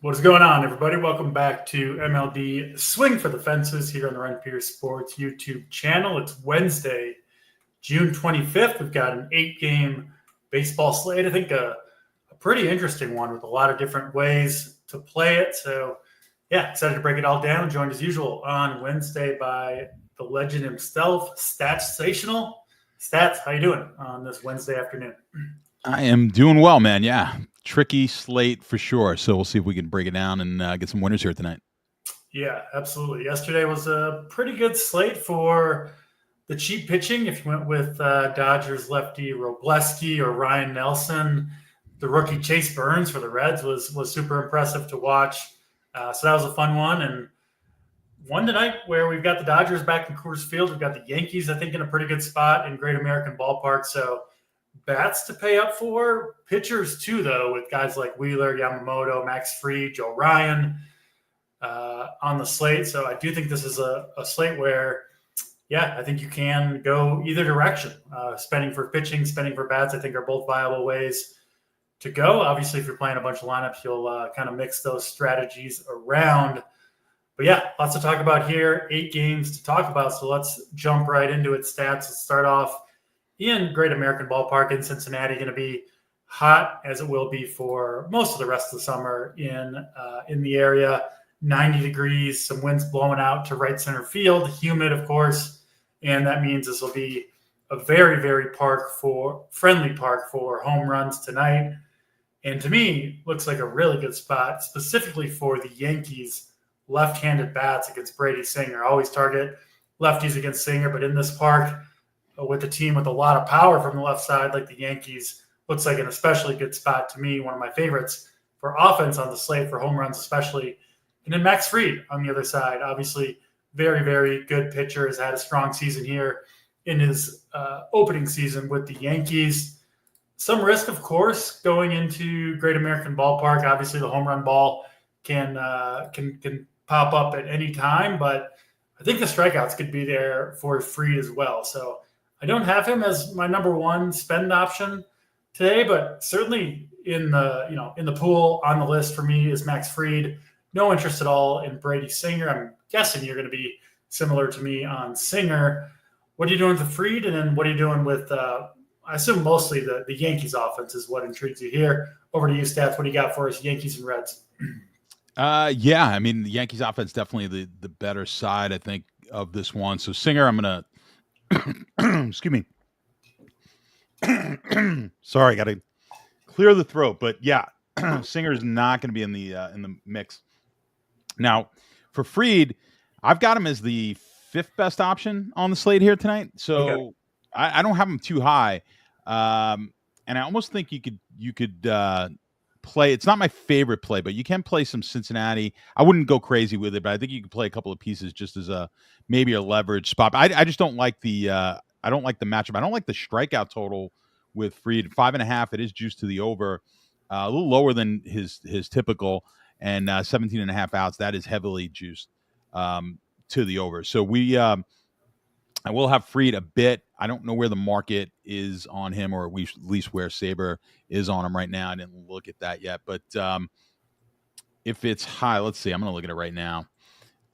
What's going on, everybody? Welcome back to MLB Swing for the Fences here on the Run Pure Sports YouTube channel. It's Wednesday, June 25th. We've got an 8-game baseball slate. I think a pretty interesting one with a lot of different ways to play it. So, yeah, excited to break it all down. Joined as usual on Wednesday by the legend himself, Statsational. Stats, how you doing on this Wednesday afternoon? I am doing well, man. Yeah, tricky slate for sure. So we'll see if we can break it down and get some winners here tonight. Yeah, absolutely. Yesterday was a pretty good slate for the cheap pitching. If you went with Dodgers lefty Robleski or Ryan Nelson, the rookie Chase Burns for the Reds was super impressive to watch. So that was a fun one. And one tonight where we've got the Dodgers back in Coors Field. We've got the Yankees, I think, in a pretty good spot in Great American Ballpark. So bats to pay up for. Pitchers, too, though, with guys like Wheeler, Yamamoto, Max Fried, Joe Ryan on the slate. So I do think this is a slate where, yeah, I think you can go either direction. Spending for pitching, spending for bats, I think are both viable ways to go. Obviously, if you're playing a bunch of lineups, you'll kind of mix those strategies around. But yeah, lots to talk about here. 8 games to talk about. So let's jump right into it. Stats. Let's start off in Great American Ballpark in Cincinnati. Going to be hot as it will be for most of the rest of the summer in the area. 90 degrees, some winds blowing out to right center field, humid, of course, and that means this will be a very, very friendly park for home runs tonight. And to me, looks like a really good spot, specifically for the Yankees left-handed bats against Brady Singer. Always target lefties against Singer, but in this park, with a team with a lot of power from the left side like the Yankees, looks like an especially good spot to me, one of my favorites for offense on the slate for home runs especially. And then Max Fried on the other side, obviously very, very good pitcher, has had a strong season here in his opening season with the Yankees. Some risk, of course, going into Great American Ballpark. Obviously, the home run ball can pop up at any time, but I think the strikeouts could be there for Fried as well. So I don't have him as my number one spend option today, but certainly in the pool on the list for me is Max Fried. No interest at all in Brady Singer. I'm guessing you're going to be similar to me on Singer. What are you doing with Fried, and then what are you doing with? I assume mostly the Yankees offense is what intrigues you here. Over to you, Stats. What do you got for us, Yankees and Reds? Yeah, I mean, the Yankees offense definitely the better side, I think, of this one. So Singer, I'm gonna excuse me. Sorry, got to clear the throat. But yeah, Singer is not going to be in the mix. Now, for Fried, I've got him as the 5th best option on the slate here tonight. So okay. I don't have him too high, and I almost think you could play. It's not my favorite play, but you can play some Cincinnati. I wouldn't go crazy with it, but I think you can play a couple of pieces just as maybe a leverage spot. I just don't like the matchup. I don't like the strikeout total with Fried. 5.5. It is juiced to the over, a little lower than his typical, and 17.5 outs. That is heavily juiced to the over. So I will have Fried a bit. I don't know where the market is on him, or at least where Saber is on him right now. I didn't look at that yet. But if it's high, let's see. I'm going to look at it right now.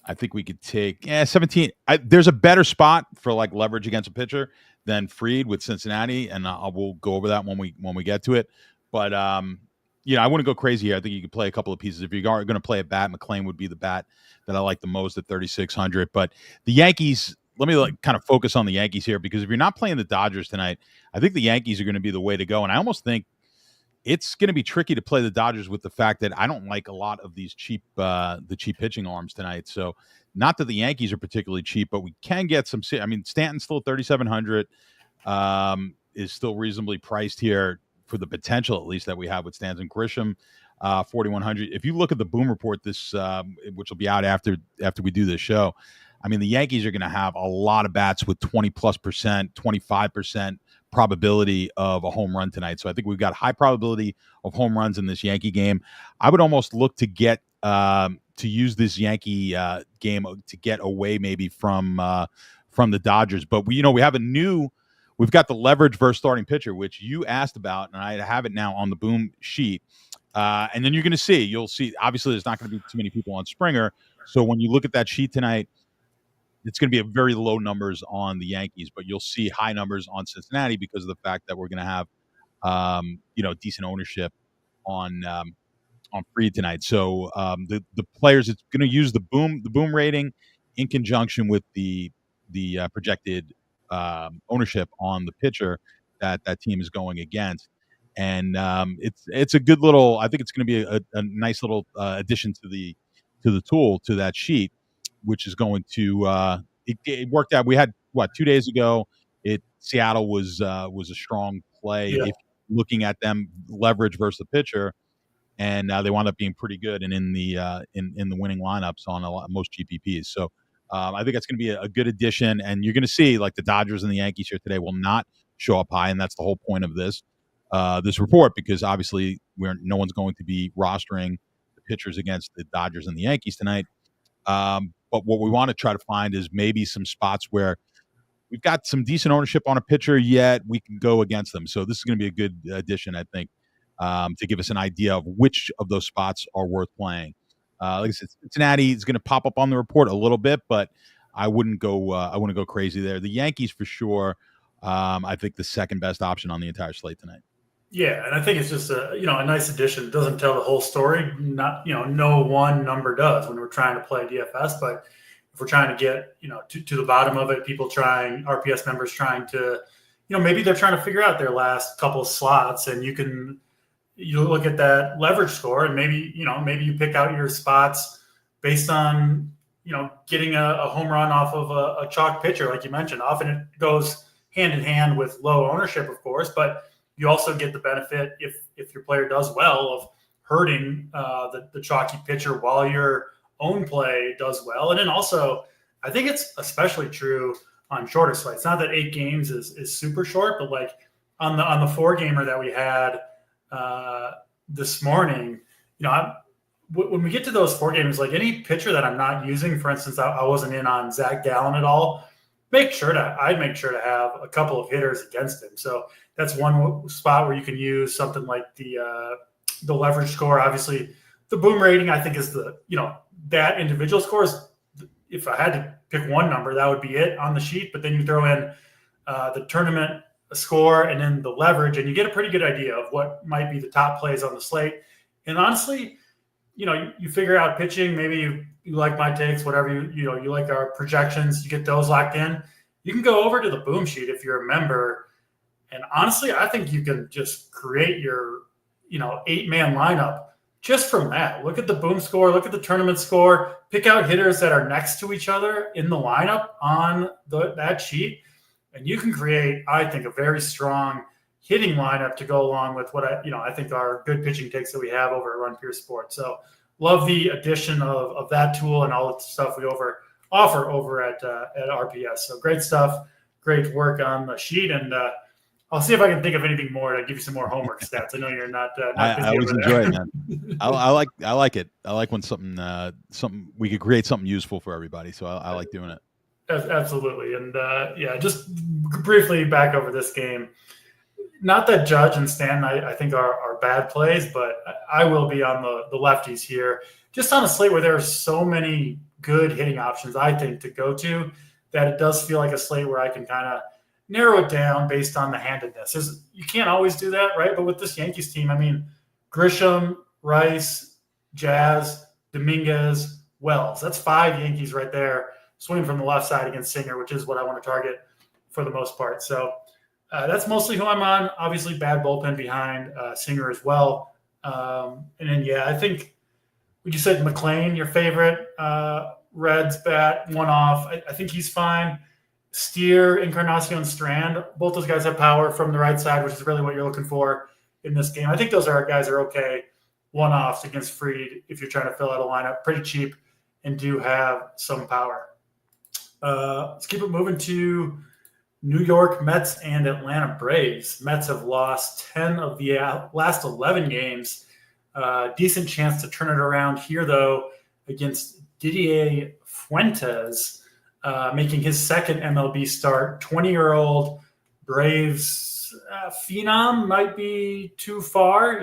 I think we could take 17. There's a better spot for like leverage against a pitcher than Fried with Cincinnati, and we'll go over that when we get to it. But I wouldn't go crazy here. I think you could play a couple of pieces. If you're going to play a bat, McClain would be the bat that I like the most at 3,600. But the Yankees. Let me kind of focus on the Yankees here, because if you're not playing the Dodgers tonight, I think the Yankees are going to be the way to go. And I almost think it's going to be tricky to play the Dodgers with the fact that I don't like a lot of these cheap pitching arms tonight. So not that the Yankees are particularly cheap, but we can get some. I mean, Stanton's still 3,700, is still reasonably priced here for the potential, at least, that we have with Stanton. Grisham, 4,100. If you look at the Boom Report, this which will be out after we do this show, I mean, the Yankees are going to have a lot of bats with 20+%, 25% probability of a home run tonight. So I think we've got high probability of home runs in this Yankee game. I would almost look to get to use this Yankee game to get away maybe from the Dodgers. But we've got the leverage versus starting pitcher, which you asked about, and I have it now on the Boom sheet. And then you'll see, obviously there's not going to be too many people on Springer. So when you look at that sheet tonight, it's going to be a very low numbers on the Yankees, but you'll see high numbers on Cincinnati because of the fact that we're going to have, decent ownership on Fried tonight. So the players, it's going to use the boom rating in conjunction with the projected ownership on the pitcher that team is going against. And it's a good little. I think it's going to be a nice little addition to the tool, to that sheet, which is going to it worked out. We had 2 days ago. Seattle was a strong play. Yeah. If looking at them leverage versus the pitcher, and they wound up being pretty good and in the winning lineups on most GPPs. So I think that's going to be a good addition, and you're going to see like the Dodgers and the Yankees here today will not show up high, and that's the whole point of this report, because obviously no one's going to be rostering the pitchers against the Dodgers and the Yankees tonight. But what we want to try to find is maybe some spots where we've got some decent ownership on a pitcher, yet we can go against them. So this is going to be a good addition, I think, to give us an idea of which of those spots are worth playing. Like I said, Cincinnati is going to pop up on the report a little bit, but I wouldn't go crazy there. The Yankees for sure. I think the second best option on the entire slate tonight. Yeah, and I think it's just a nice addition. It doesn't tell the whole story. Not no one number does when we're trying to play DFS, but if we're trying to get to the bottom of it, RPS members trying to maybe they're trying to figure out their last couple of slots, and you look at that leverage score, and maybe you pick out your spots based on getting a home run off of a chalk pitcher, like you mentioned. Often it goes hand in hand with low ownership, of course, but you also get the benefit if your player does well of hurting the chalky pitcher while your own play does well. And then also, I think it's especially true on shorter slates. Not that 8 games is super short, but like on the 4-gamer that we had this morning, when we get to those 4 games, like any pitcher that I'm not using, for instance, I wasn't in on Zach Gallen at all. I'd make sure to have a couple of hitters against him. So that's one spot where you can use something like the leverage score. Obviously, the boom rating, I think, is that individual score is. If I had to pick one number, that would be it on the sheet. But then you throw in the tournament score and then the leverage, and you get a pretty good idea of what might be the top plays on the slate. And honestly, you figure out pitching. Maybe you like my takes, whatever you like our projections. You get those locked in. You can go over to the boom sheet if you're a member. And honestly, I think you can just create your 8-man lineup just from that. Look at the boom score, look at the tournament score, pick out hitters that are next to each other in the lineup on that sheet, and you can create, I think, a very strong hitting lineup to go along with what I think are good pitching takes that we have over at Run Pure Sports. So love the addition of that tool and all the stuff we offer over at RPS. So great stuff, great work on the sheet, and I'll see if I can think of anything more to give you some more homework stats. I know you're not. I always enjoy it, man. I like it. I like when something we could create something useful for everybody. So I like doing it. Absolutely, and just briefly back over this game. Not that Judge and Stanton I think are bad plays, but I will be on the lefties here. Just on a slate where there are so many good hitting options, I think, to go to, that it does feel like a slate where I can kind of narrow it down based on the handedness. You can't always do that, right? But with this Yankees team, I mean, Grisham, Rice, Jazz, Dominguez, Wells. That's 5 Yankees right there, swinging from the left side against Singer, which is what I want to target for the most part. So that's mostly who I'm on. Obviously, bad bullpen behind Singer as well. And then, I think would you said McLean, your favorite Reds bat, one off. I think he's fine. Steer, Encarnacion, Strand, both those guys have power from the right side, which is really what you're looking for in this game. I think those guys are okay one-offs against Fried if you're trying to fill out a lineup. Pretty cheap and do have some power. Let's keep it moving to New York Mets and Atlanta Braves. Mets have lost 10 of the last 11 games. Decent chance to turn it around here, though, against Didier Fuentes, making his second MLB start. 20-year-old Braves phenom might be too far.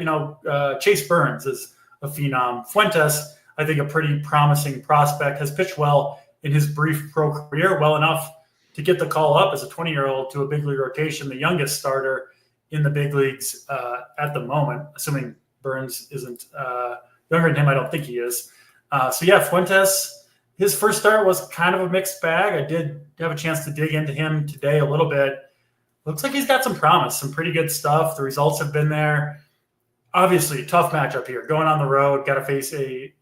Chase Burns is a phenom. Fuentes, I think, a pretty promising prospect, has pitched well in his brief pro career, well enough to get the call up as a 20-year-old to a big league rotation, the youngest starter in the big leagues at the moment, assuming Burns isn't younger than him. I don't think he is. Fuentes, his first start was kind of a mixed bag. I did have a chance to dig into him today a little bit. Looks like he's got some promise, some pretty good stuff. The results have been there. Obviously, tough matchup here. Going on the road, got to face a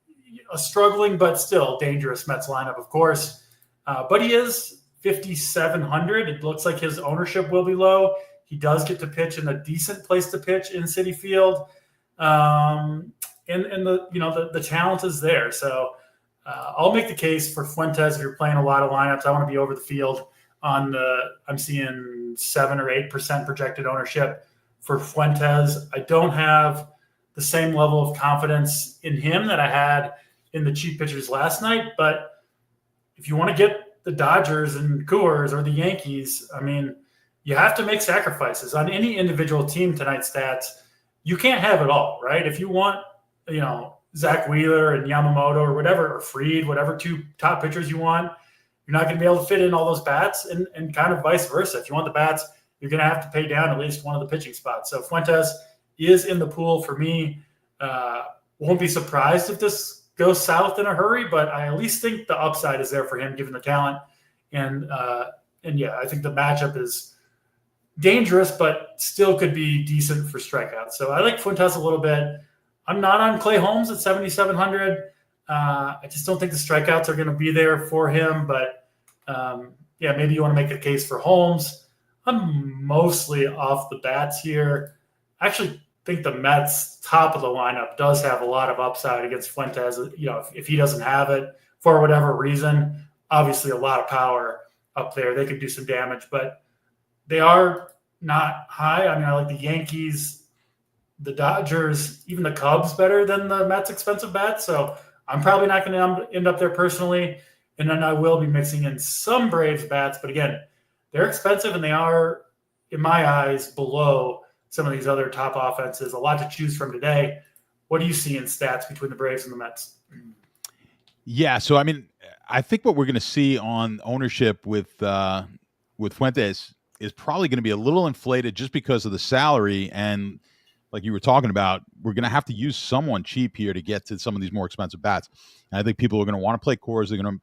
struggling but still dangerous Mets lineup, of course. But he is 5,700. It looks like his ownership will be low. He does get to pitch in a decent place to pitch in Citi Field. And the talent is there. So I'll make the case for Fuentes if you're playing a lot of lineups. I want to be over the field I'm seeing 7 or 8% projected ownership for Fuentes. I don't have the same level of confidence in him that I had in the cheap pitchers last night. But if you want to get the Dodgers and Coors or the Yankees, I mean, you have to make sacrifices on any individual team. Tonight's stats, you can't have it all, right? If you want, Zach Wheeler and Yamamoto or whatever, or Fried, whatever two top pitchers you want, you're not going to be able to fit in all those bats, and kind of vice versa. If you want the bats, you're going to have to pay down at least one of the pitching spots. So Fuentes is in the pool for me. Won't be surprised if this goes south in a hurry, but I at least think the upside is there for him given the talent. And I think the matchup is dangerous, but still could be decent for strikeouts. So I like Fuentes a little bit. I'm not on Clay Holmes at 7,700. I just don't think the strikeouts are going to be there for him. But maybe you want to make a case for Holmes. I'm mostly off the bats here. I actually think the Mets top of the lineup does have a lot of upside against Fuentes. If he doesn't have it for whatever reason, obviously a lot of power up there. They could do some damage, but they are not high. I mean, I like the Yankees, the Dodgers, even the Cubs better than the Mets' expensive bats. So I'm probably not going to end up there personally. And then I will be mixing in some Braves bats. But again, they're expensive and they are, in my eyes, below some of these other top offenses. A lot to choose from today. What do you see in stats between the Braves and the Mets? Yeah, so I mean, I think what we're going to see on ownership with Fuentes is probably going to be a little inflated just because of the salary. And like you were talking about, we're going to have to use someone cheap here to get to some of these more expensive bats. And I think people are going to want to play Coors. They're going to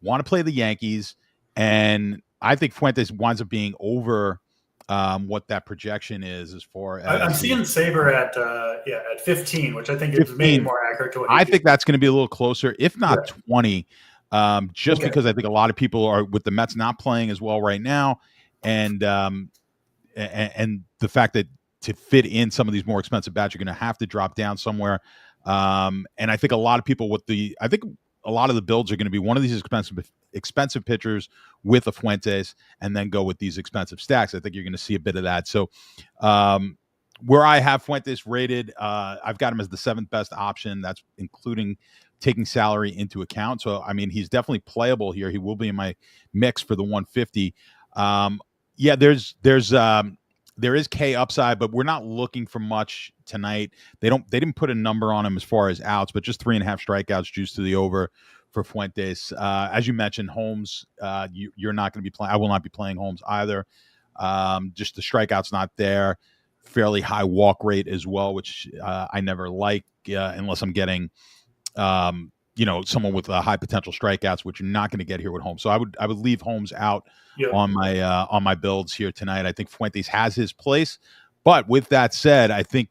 want to play the Yankees. And I think Fuentes winds up being over what that projection is as far as I'm seeing Saber at 15, which I think is maybe more accurate to what I think that's going to be a little closer, if not 20, because I think a lot of people are with the Mets not playing as well right now, and the fact that to fit in some of these more expensive bats, you're going to have to drop down somewhere. And I think a lot of people a lot of the builds are going to be one of these expensive pitchers with a Fuentes and then go with these expensive stacks. I think you're going to see a bit of that. So where I have Fuentes rated, I've got him as the 7th best option. That's including taking salary into account. So, I mean, he's definitely playable here. He will be in my mix for the 150. There is K upside, but we're not looking for much tonight. They didn't put a number on him as far as outs, but just 3.5 strikeouts juiced to the over for Fuentes. As you mentioned, Holmes, you're not going to be playing. I will not be playing Holmes either. Just the strikeouts not there. Fairly high walk rate as well, which I never like unless I'm getting someone with high potential strikeouts, which you're not going to get here with Holmes. So I would leave Holmes out on my builds here tonight. I think Fuentes has his place, but with that said, I think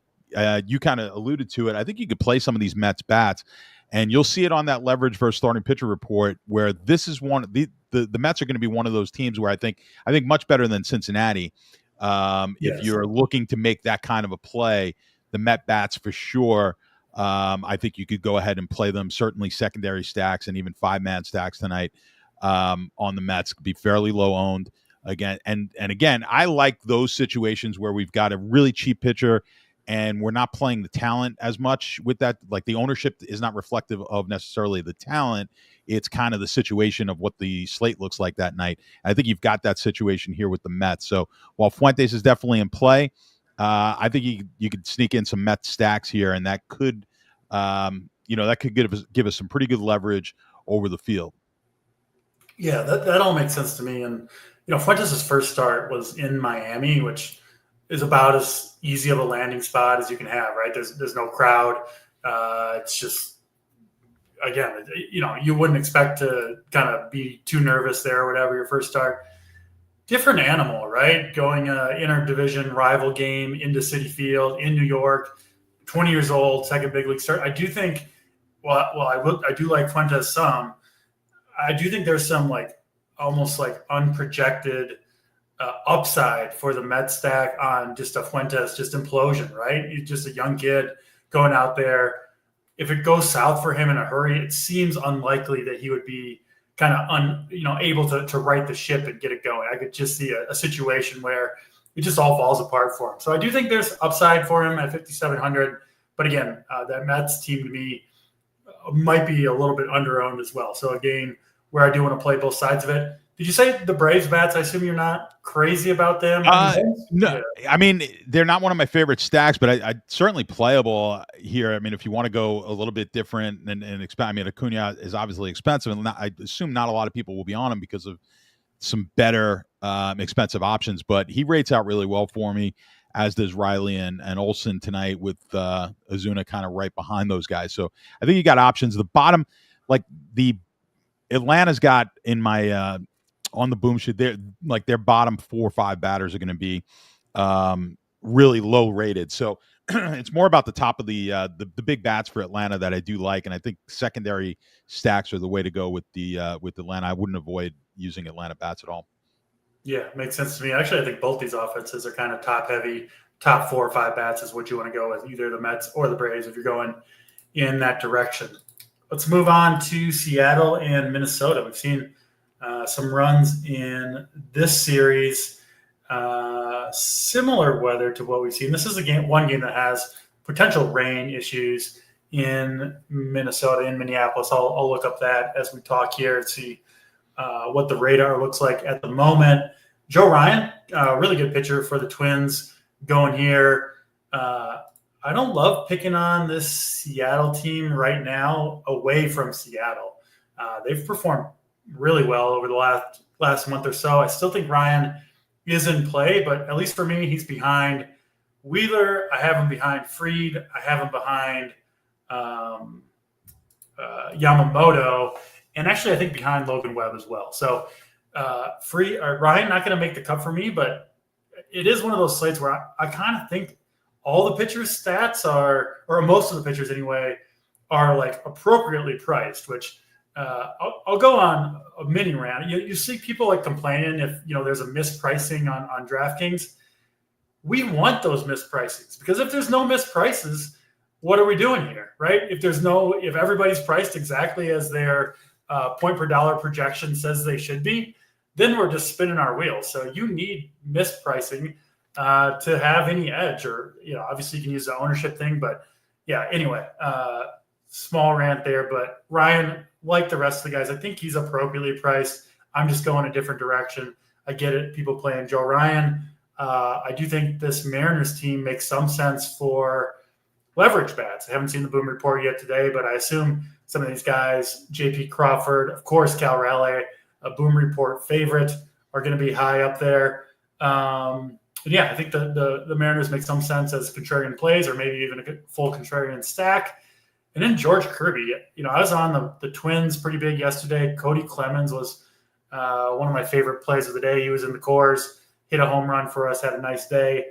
you kind of alluded to it. I think you could play some of these Mets bats, and you'll see it on that leverage versus starting pitcher report, where this is the Mets are going to be one of those teams where I think much better than Cincinnati. If you're looking to make that kind of a play, the Met bats for sure. I think you could go ahead and play them. Certainly secondary stacks and even 5-man stacks tonight on the Mets could be fairly low owned again. And again, I like those situations where we've got a really cheap pitcher and we're not playing the talent as much with that. Like the ownership is not reflective of necessarily the talent. it's kind of the situation of what the slate looks like that night. I think you've got that situation here with the Mets. So while Fuentes is definitely in play, I think you could sneak in some Mets stacks here, and that could give us some pretty good leverage over the field. Yeah, that all makes sense to me. And Fuentes' first start was in Miami, which is about as easy of a landing spot as you can have, right? There's no crowd. It's just, again, you wouldn't expect to kind of be too nervous there or whatever your first start. Different animal, right? Going interdivision rival game into Citi Field in New York, 20 years old, second big league start. I do think, I do like Fuentes some. I do think there's some almost unprojected upside for the Mets stack on just a Fuentes just implosion, right? He's just a young kid going out there. If it goes south for him in a hurry, it seems unlikely that he would be kind of able to right the ship and get it going. I could just see a situation where it just all falls apart for him. So I do think there's upside for him at 5,700. But again, that Mets team to me might be a little bit under-owned as well. So a game where I do want to play both sides of it. Did you say the Braves bats? I assume you're not crazy about them. No, yeah. I mean, they're not one of my favorite stacks, but I certainly playable here. I mean, if you want to go a little bit different and expand, I mean, Acuna is obviously expensive, and I assume not a lot of people will be on him because of some better expensive options. But he rates out really well for me, as does Riley and Olsen tonight, with Ozuna kind of right behind those guys. So I think you got options. The bottom, Atlanta's got in my on the boom sheet, their bottom 4 or 5 batters are going to be really low rated. So it's more about the top of the big bats for Atlanta that I do like, and I think secondary stacks are the way to go with Atlanta. I wouldn't avoid using Atlanta bats at all. Yeah, makes sense to me. Actually, I think both these offenses are kind of top heavy. Top 4 or 5 bats is what you want to go with, either the Mets or the Braves if you're going in that direction. Let's move on to Seattle and Minnesota. We've seen some runs in this series, similar weather to what we've seen. This is one game that has potential rain issues in Minnesota, in Minneapolis. I'll look up that as we talk here and see what the radar looks like at the moment. Joe Ryan, really good pitcher for the Twins going here. I don't love picking on this Seattle team right now away from Seattle. They've performed really well over the last month or so. I still think Ryan is in play, but at least for me, he's behind Wheeler. I have him behind Fried. I have him behind Yamamoto, and actually I think behind Logan Webb as well. So Ryan not going to make the cut for me, but it is one of those slates where I kind of think all the pitchers' stats are, or most of the pitchers anyway, are appropriately priced, which I'll go on a mini rant. You see people complaining if there's a mispricing on DraftKings. We want those mispricings, because if there's no misprices, what are we doing here, right? If everybody's priced exactly as their point per dollar projection says they should be, then we're just spinning our wheels. So you need mispricing to have any edge, or obviously you can use the ownership thing, but yeah. Anyway, small rant there, but Ryan, like the rest of the guys, I think he's appropriately priced. I'm just going a different direction. I get it. People playing Joe Ryan. I do think this Mariners team makes some sense for leverage bats. I haven't seen the boom report yet today, but I assume some of these guys, JP Crawford, of course, Cal Raleigh, a boom report favorite, are going to be high up there. I think the Mariners make some sense as contrarian plays, or maybe even a full contrarian stack. And then George Kirby, I was on the Twins pretty big yesterday. Cody Clemens was one of my favorite plays of the day. He was in the Coors, hit a home run for us, had a nice day.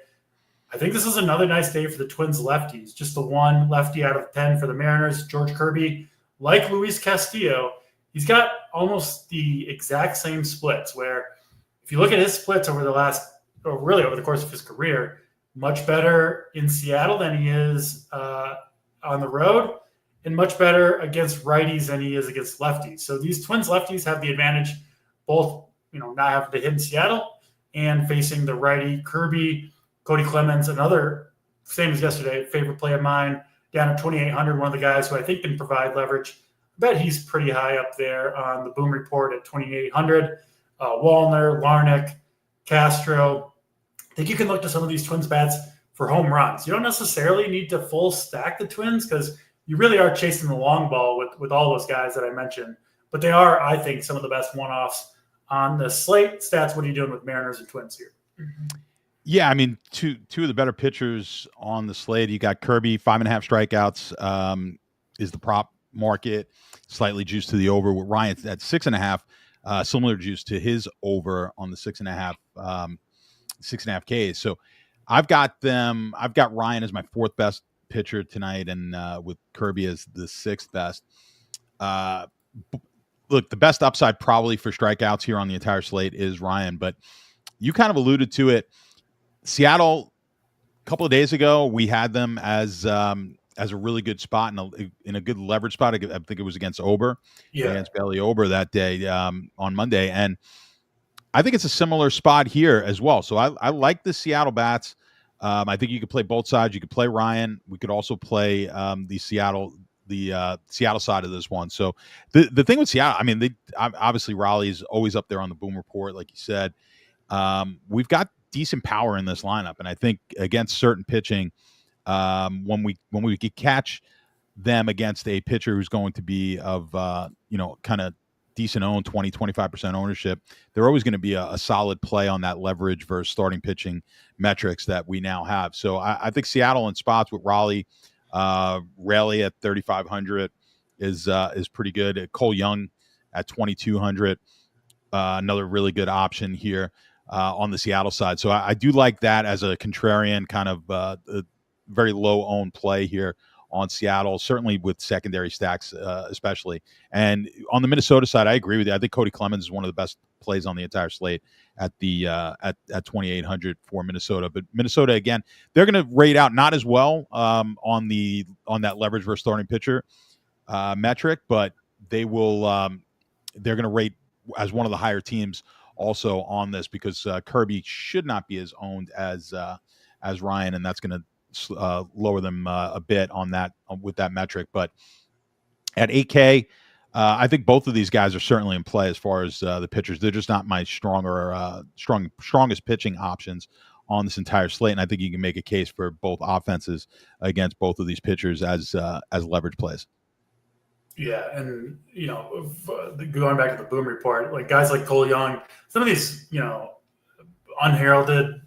I think this is another nice day for the Twins lefties. Just the one lefty out of 10 for the Mariners. George Kirby, like Luis Castillo, he's got almost the exact same splits, where if you look at his splits over the course of his career, much better in Seattle than he is on the road, and much better against righties than he is against lefties. So these Twins lefties have the advantage, both not having to hit in Seattle and facing the righty. Kirby, Cody Clemens, another, same as yesterday, favorite play of mine, down at 2,800, one of the guys who I think can provide leverage bet he's pretty high up there on the Boom Report at 2,800. Wallner, Larnach, Castro. I think you can look to some of these Twins bats for home runs. You don't necessarily need to full stack the Twins because you really are chasing the long ball with all those guys that I mentioned. But they are, I think, some of the best one-offs on the slate. Stats, what are you doing with Mariners and Twins here? Yeah, I mean, two of the better pitchers on the slate. You got Kirby, 5.5 strikeouts is the prop market, slightly juiced to the over. With Ryan at 6.5, similar juice to his over on the 6.5 Ks. So I've got Ryan as my fourth best pitcher tonight, and with Kirby as the sixth best. Look, the best upside probably for strikeouts here on the entire slate is Ryan, but you kind of alluded to it. Seattle, a couple of days ago, we had them as a really good spot in a good leverage spot. I think it was against Ober, against Bailey Ober that day on Monday, and I think it's a similar spot here as well. So I like the Seattle bats. I think you could play both sides. You could play Ryan. We could also play the Seattle side of this one. So the thing with Seattle, I mean, obviously Raleigh's always up there on the Boom Report, like you said. We've got decent power in this lineup, and I think against certain pitching, when we could catch them against a pitcher who's going to be of kind of decent own 20-25% ownership, they're always going to be a solid play on that leverage versus starting pitching metrics that we now have. So I think Seattle in spots with Raleigh at 3,500 is pretty good. Cole Young at 2,200, another really good option here on the Seattle side. So I do like that as a contrarian kind of a very low owned play here on Seattle, certainly with secondary stacks, especially. And on the Minnesota side, I agree with you. I think Cody Clemens is one of the best plays on the entire slate at the at 2,800 for Minnesota. But Minnesota, again, they're going to rate out not as well on that leverage versus starting pitcher metric, but they will they're going to rate as one of the higher teams also on this, because Kirby should not be as owned as Ryan, and that's going to lower them a bit on that with that metric. But at 8K, I think both of these guys are certainly in play as far as the pitchers. They're just not my strongest pitching options on this entire slate, and I think you can make a case for both offenses against both of these pitchers as leverage plays. Yeah, and going back to the Boom Report, like guys like Cole Young, some of these unheralded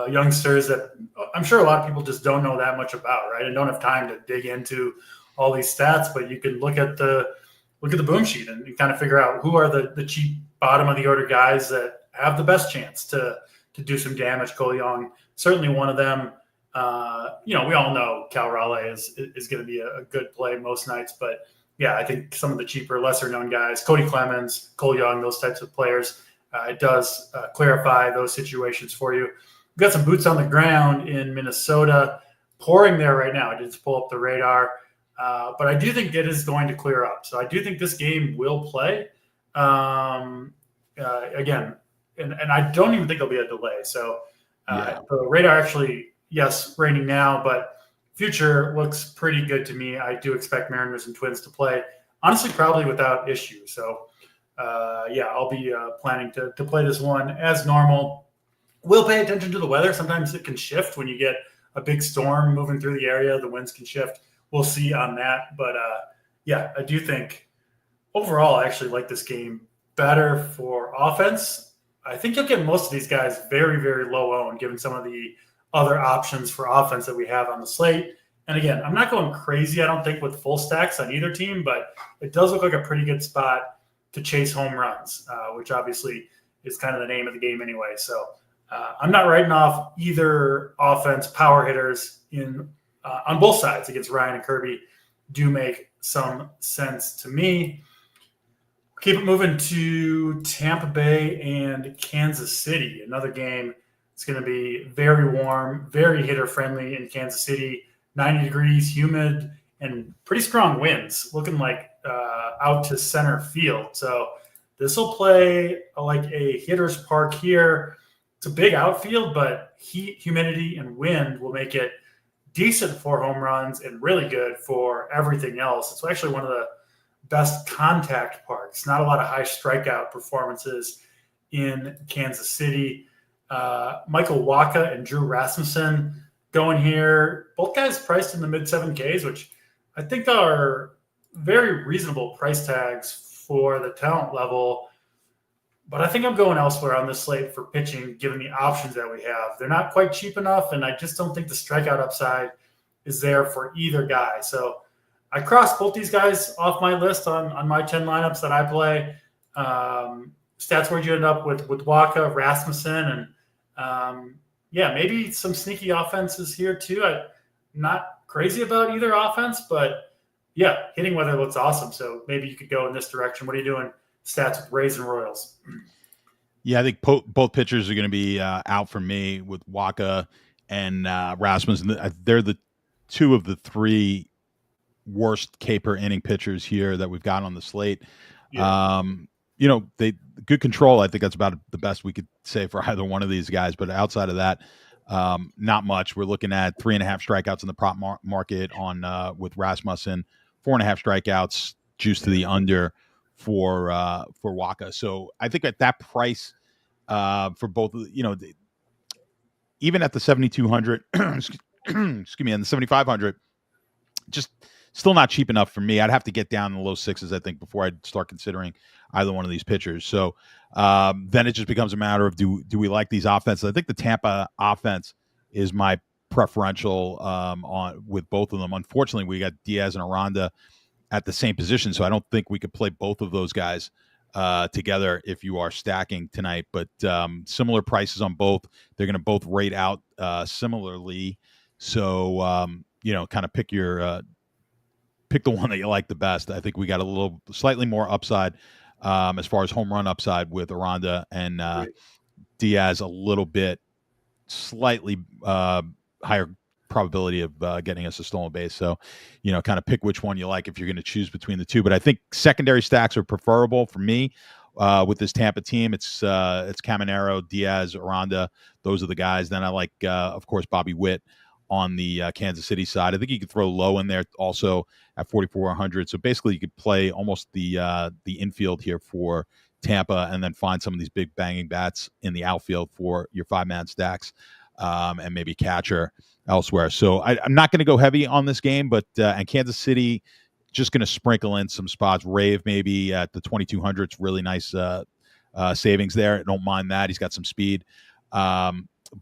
youngsters that I'm sure a lot of people just don't know that much about, right? And don't have time to dig into all these stats, but you can look at the Boom sheet and kind of figure out who are the cheap bottom of the order guys that have the best chance to do some damage. Cole Young, certainly one of them. We all know Cal Raleigh is going to be a good play most nights, but yeah, I think some of the cheaper, lesser known guys, Cody Clemens, Cole Young, those types of players, it does clarify those situations for you. We've got some boots on the ground in Minnesota, pouring there right now. I did just pull up the radar, but I do think it is going to clear up. So I do think this game will play again, and I don't even think there'll be a delay. So the radar actually, yes, raining now, but future looks pretty good to me. I do expect Mariners and Twins to play, honestly, probably without issue. So I'll be planning to play this one as normal. We'll pay attention to the weather. Sometimes it can shift when you get a big storm moving through the area. The winds can shift. We'll see on that. But, I do think overall I actually like this game better for offense. I think you'll get most of these guys very, very low owned, given some of the other options for offense that we have on the slate. And again, I'm not going crazy, I don't think, with full stacks on either team, but it does look like a pretty good spot to chase home runs, which obviously is kind of the name of the game anyway. So I'm not writing off either offense. Power hitters on both sides against Ryan and Kirby do make some sense to me. Keep it moving to Tampa Bay and Kansas City, another game. It's going to be very warm, very hitter-friendly in Kansas City, 90 degrees, humid, and pretty strong winds, looking like out to center field. So this will play like a hitter's park here. It's a big outfield, but heat, humidity, and wind will make it decent for home runs and really good for everything else. It's actually one of best contact parks. Not a lot of high strikeout performances in Kansas City. Michael Wacha and Drew Rasmussen going here. Both guys priced in the mid 7Ks, which I think are very reasonable price tags for the talent level. But I think I'm going elsewhere on this slate for pitching, given the options that we have. They're not quite cheap enough, and I just don't think the strikeout upside is there for either guy. So I crossed both these guys off my list on my 10 lineups that I play. Stats where'd you end up with Wacha, Rasmussen, and maybe some sneaky offenses here too. I'm not crazy about either offense, but yeah, hitting weather looks awesome. So maybe you could go in this direction. What are you doing? Stats with Rays and Royals. Yeah, I think both pitchers are going to be out for me with Wacha and Rasmussen. They're the two of the three worst K per inning pitchers here that we've got on the slate. Yeah. They good control. I think that's about the best we could say for either one of these guys. But outside of that, not much. We're looking at 3.5 strikeouts in the prop market on with Rasmussen, 4.5 strikeouts, juice to the under for Wacha. So I think at that price for both, even at the 7,200, excuse me, and the 7,500, just still not cheap enough for me. I'd have to get down in the low sixes, I think, before I'd start considering either one of these pitchers. So then it just becomes a matter of do we like these offenses? I think the Tampa offense is my preferential on with both of them. Unfortunately, we got Diaz and Aranda at the same position, so I don't think we could play both of those guys together if you are stacking tonight. But similar prices on both. They're going to both rate out similarly. So kind of pick the one that you like the best. I think we got slightly more upside as far as home run upside with Aranda and Diaz, a little bit slightly higher probability of getting us a stolen base. So, kind of pick which one you like if you're going to choose between the two. But I think secondary stacks are preferable for me with this Tampa team. It's Caminero, Diaz, Aranda. Those are the guys. Then I like, of course, Bobby Witt on the Kansas City side. I think you could throw Lowe in there also at 4,400. So basically you could play almost the infield here for Tampa and then find some of these big banging bats in the outfield for your 5-man stacks and maybe catcher elsewhere. So I'm not going to go heavy on this game, but and Kansas City just going to sprinkle in some spots. Rave maybe at the 2,200. It's really nice savings there. I don't mind that. He's got some speed.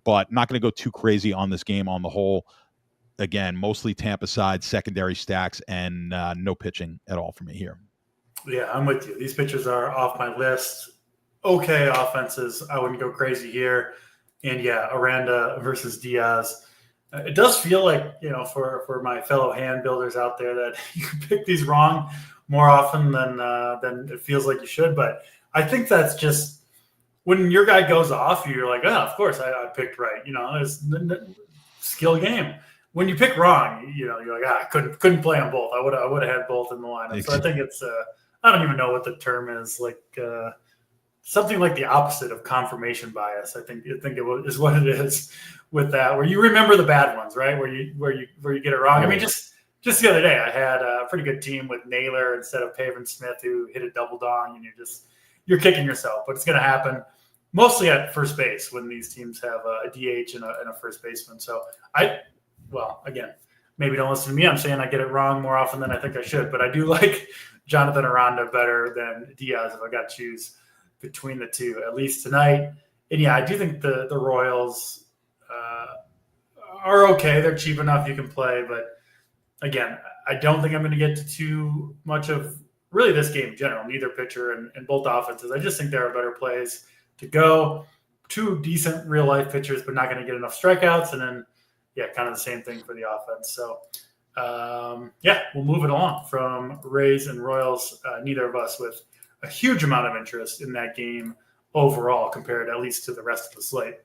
But not going to go too crazy on this game on the whole. Again, mostly Tampa side, secondary stacks, and no pitching at all for me here. Yeah, I'm with you. These pitchers are off my list. Okay offenses. I wouldn't go crazy here. And yeah, Aranda versus Diaz. It does feel like, for my fellow hand builders out there that you can pick these wrong more often than it feels like you should. But I think that's just when your guy goes off, you're like, oh, of course I picked right. It's skill game. When you pick wrong, you're like, I couldn't play them both. I would have had both in the lineup. So I think it's I don't even know what the term is, like something like the opposite of confirmation bias. I think it is what it is with that, where you remember the bad ones, right? Where you get it wrong. I mean, just the other day, I had a pretty good team with Naylor instead of Pavin Smith, who hit a double dong, and you're kicking yourself. But it's going to happen mostly at first base when these teams have a DH and a first baseman. So again, maybe don't listen to me. I'm saying I get it wrong more often than I think I should, but I do like Jonathan Aranda better than Diaz if I got to choose between the two, at least tonight. And yeah, I do think the Royals are okay. They're cheap enough you can play, but again, I don't think I'm going to get to too much of really this game in general, neither pitcher and both offenses. I just think there are better plays to go. Two decent real life pitchers, but not going to get enough strikeouts. And then, kind of the same thing for the offense. So, we'll move it along from Rays and Royals. Neither of us with a huge amount of interest in that game overall, compared at least to the rest of the slate.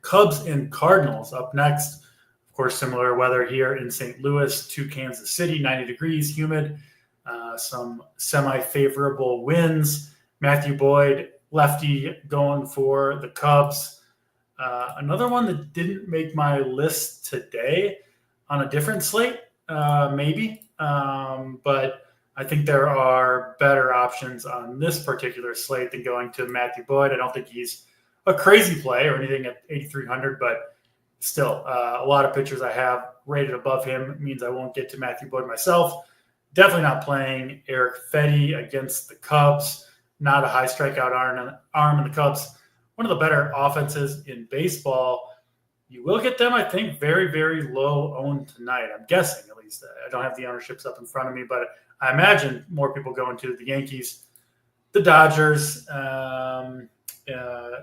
Cubs and Cardinals up next. Of course, similar weather here in St. Louis to Kansas City, 90 degrees, humid, some semi-favorable winds. Matthew Boyd, lefty, going for the Cubs. Another one that didn't make my list today on a different slate, maybe. But I think there are better options on this particular slate than going to Matthew Boyd. I don't think he's a crazy play or anything at 8,300, but still, a lot of pitchers I have rated above him means I won't get to Matthew Boyd myself. Definitely not playing Eric Fetty against the Cubs. Not a high strikeout arm in the Cubs. One of the better offenses in baseball. You will get them, I think, very, very low owned tonight. I'm guessing, at least. I don't have the ownerships up in front of me, but I imagine more people going to the Yankees, the Dodgers, and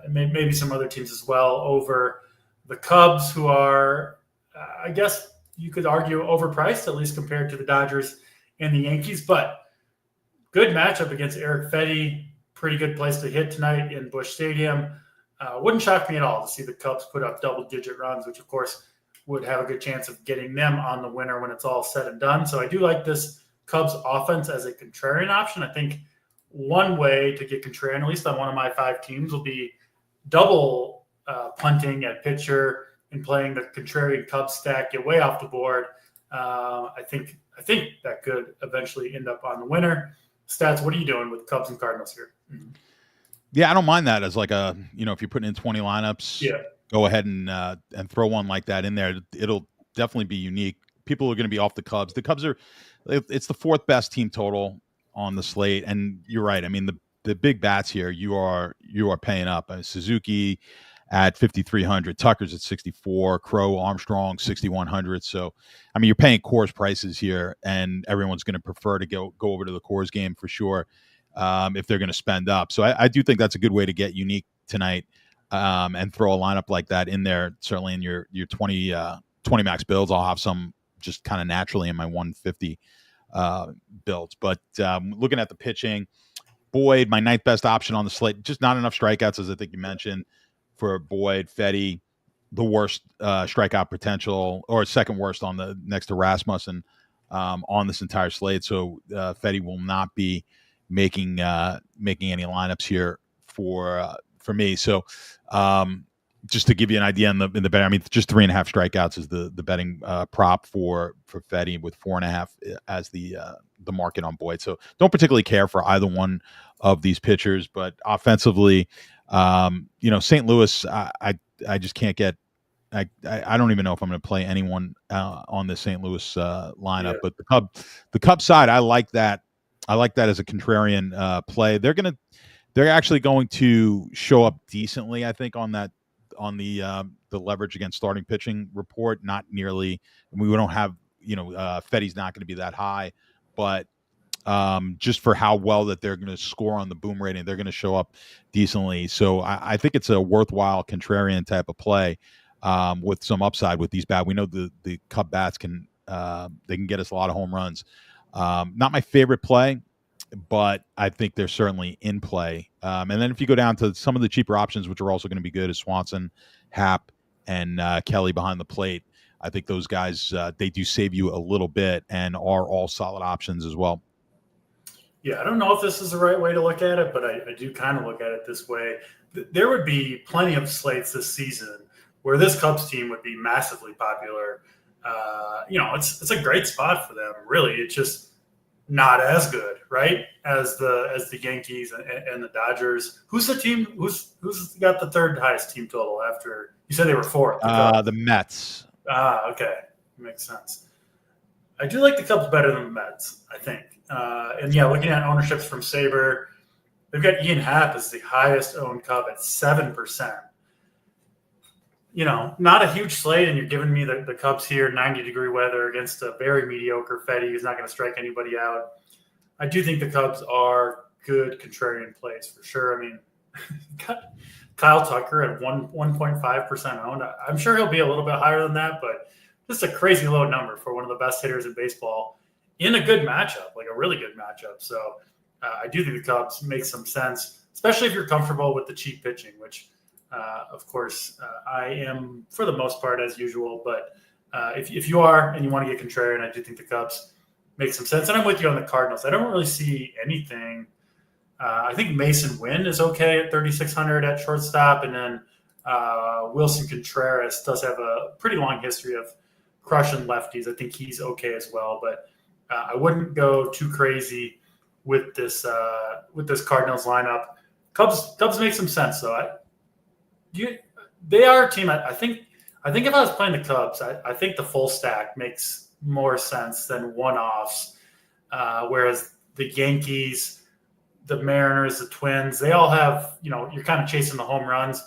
maybe some other teams as well over the Cubs, who are, I guess you could argue, overpriced, at least compared to the Dodgers and the Yankees. But good matchup against Eric Fetty. Pretty good place to hit tonight in Busch Stadium. Wouldn't shock me at all to see the Cubs put up double-digit runs, which, of course, would have a good chance of getting them on the winner when it's all said and done. So I do like this Cubs offense as a contrarian option. I think one way to get contrarian, at least on one of my 5 teams, will be double punting at pitcher and playing the contrarian Cubs stack, get way off the board. I think that could eventually end up on the winner. Stats, what are you doing with Cubs and Cardinals here? Mm-hmm. Yeah, I don't mind that as like a, if you're putting in 20 lineups, go ahead and throw one like that in there. It'll definitely be unique. People are going to be off the Cubs. The Cubs it's the 4th best team total on the slate. And you're right. I mean, the big bats here, you are paying up. Suzuki at 5,300, Tucker's at 64, Crow, Armstrong, 6,100. So, I mean, you're paying Coors prices here, and everyone's going to prefer to go over to the Coors game for sure. If they're going to spend up. So I do think that's a good way to get unique tonight and throw a lineup like that in there. Certainly in your 20 max builds, I'll have some just kind of naturally in my 150 builds. But looking at the pitching, Boyd, my 9th best option on the slate, just not enough strikeouts, as I think you mentioned, for Boyd. Fetty, the worst strikeout potential, or 2nd worst on the next to Rasmussen on this entire slate. So Fetty will not be making any lineups here for me. So just to give you an idea in the betting, I mean, just 3.5 strikeouts is the betting prop for Fetty, with 4.5 as the market on Boyd. So don't particularly care for either one of these pitchers, but offensively, St. Louis, I just can't get. I don't even know if I'm going to play anyone on the St. Louis lineup. Yeah. But the Cubs side, I like that. I like that as a contrarian play. They're actually going to show up decently, I think, on the leverage against starting pitching report. Not nearly. We don't have, Fetty's not going to be that high, but just for how well that they're going to score on the boom rating, they're going to show up decently. So I think it's a worthwhile contrarian type of play with some upside with these bats. We know the Cub bats they can get us a lot of home runs. Not my favorite play, but I think they're certainly in play. And then if you go down to some of the cheaper options, which are also going to be good, is Swanson, Happ, and Kelly behind the plate. I think those guys, they do save you a little bit and are all solid options as well. Yeah, I don't know if this is the right way to look at it, but I do kind of look at it this way. There would be plenty of slates this season where this Cubs team would be massively popular. It's a great spot for them, really. It's just not as good, right, as the Yankees and the Dodgers. Who's the team? Who's got the 3rd highest team total after you said they were 4th? The Mets. Okay, makes sense. I do like the Cubs better than the Mets, I think. Looking at ownerships from Sabre, they've got Ian Happ as the highest owned Cub at 7%. Not a huge slate, and you're giving me the Cubs here, 90-degree weather against a very mediocre Fetty who's not going to strike anybody out. I do think the Cubs are good contrarian plays for sure. I mean, Kyle Tucker at 1.5% owned. I'm sure he'll be a little bit higher than that, but just a crazy low number for one of the best hitters in baseball in a good matchup, like a really good matchup. So I do think the Cubs make some sense, especially if you're comfortable with the cheap pitching, which of course, I am for the most part as usual. But if you are and you want to get contrarian, I do think the Cubs make some sense. And I'm with you on the Cardinals. I don't really see anything. I think Mason Wynn is okay at 3,600 at shortstop. And then Wilson Contreras does have a pretty long history of crushing lefties. I think he's okay as well. But I wouldn't go too crazy with this Cardinals lineup. Cubs make some sense though. They are a team. I think if I was playing the Cubs, I think the full stack makes more sense than one-offs. Whereas the Yankees, the Mariners, the Twins, they all have, you're kind of chasing the home runs.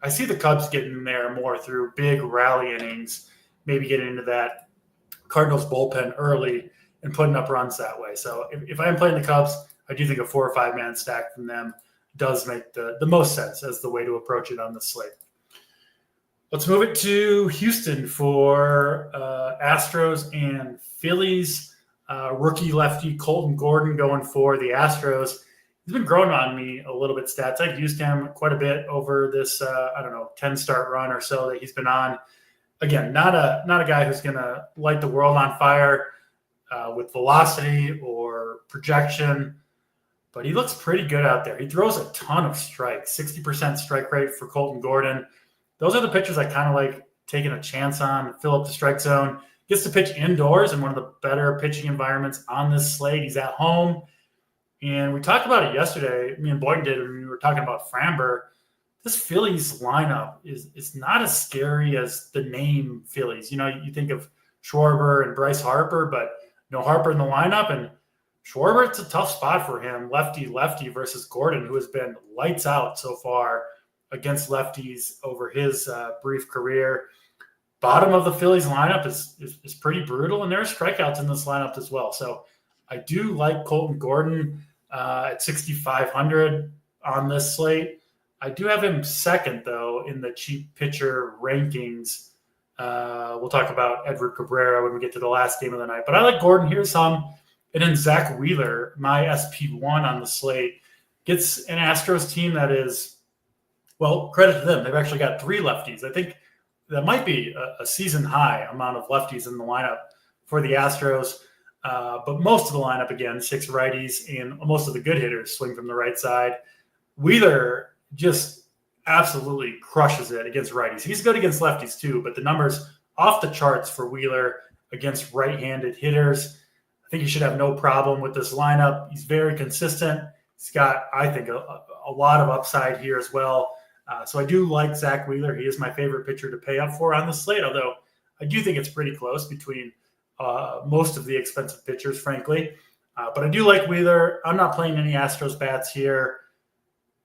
I see the Cubs getting there more through big rally innings, maybe getting into that Cardinals bullpen early and putting up runs that way. So if I am playing the Cubs, I do think a 4 or 5 man stack from them does make the most sense as the way to approach it on the slate. Let's move it to Houston for Astros and Phillies. Rookie lefty Colton Gordon going for the Astros. He's been growing on me a little bit stats. I've used him quite a bit over this, 10-start run or so that he's been on. Again, not a guy who's going to light the world on fire with velocity or projection, but he looks pretty good out there. He throws a ton of strikes, 60% strike rate for Colton Gordon. Those are the pitchers I kind of like taking a chance on, fill up the strike zone. Gets to pitch indoors in one of the better pitching environments on this slate. He's at home. And we talked about it yesterday. Me and Boyden did when we were talking about Framber. This Phillies lineup is not as scary as the name Phillies. You think of Schwarber and Bryce Harper, but Harper in the lineup. And Schwarber, it's a tough spot for him, lefty versus Gordon, who has been lights out so far against lefties over his brief career. Bottom of the Phillies lineup is pretty brutal, and there are strikeouts in this lineup as well. So I do like Colton Gordon at 6,500 on this slate. I do have him second, though, in the cheap pitcher rankings. We'll talk about Edward Cabrera when we get to the last game of the night. But I like Gordon. Here's some. And then Zach Wheeler, my SP1 on the slate, gets an Astros team that is, well, credit to them. They've actually got 3 lefties. I think that might be a season high amount of lefties in the lineup for the Astros. But most of the lineup, again, 6 righties, and most of the good hitters swing from the right side. Wheeler just absolutely crushes it against righties. He's good against lefties too, but the numbers off the charts for Wheeler against right-handed hitters. I think he should have no problem with this lineup. He's very consistent. He's got, I think, a lot of upside here as well. So I do like Zach Wheeler. He is my favorite pitcher to pay up for on the slate, although I do think it's pretty close between most of the expensive pitchers, frankly. But I do like Wheeler. I'm not playing any Astros bats here.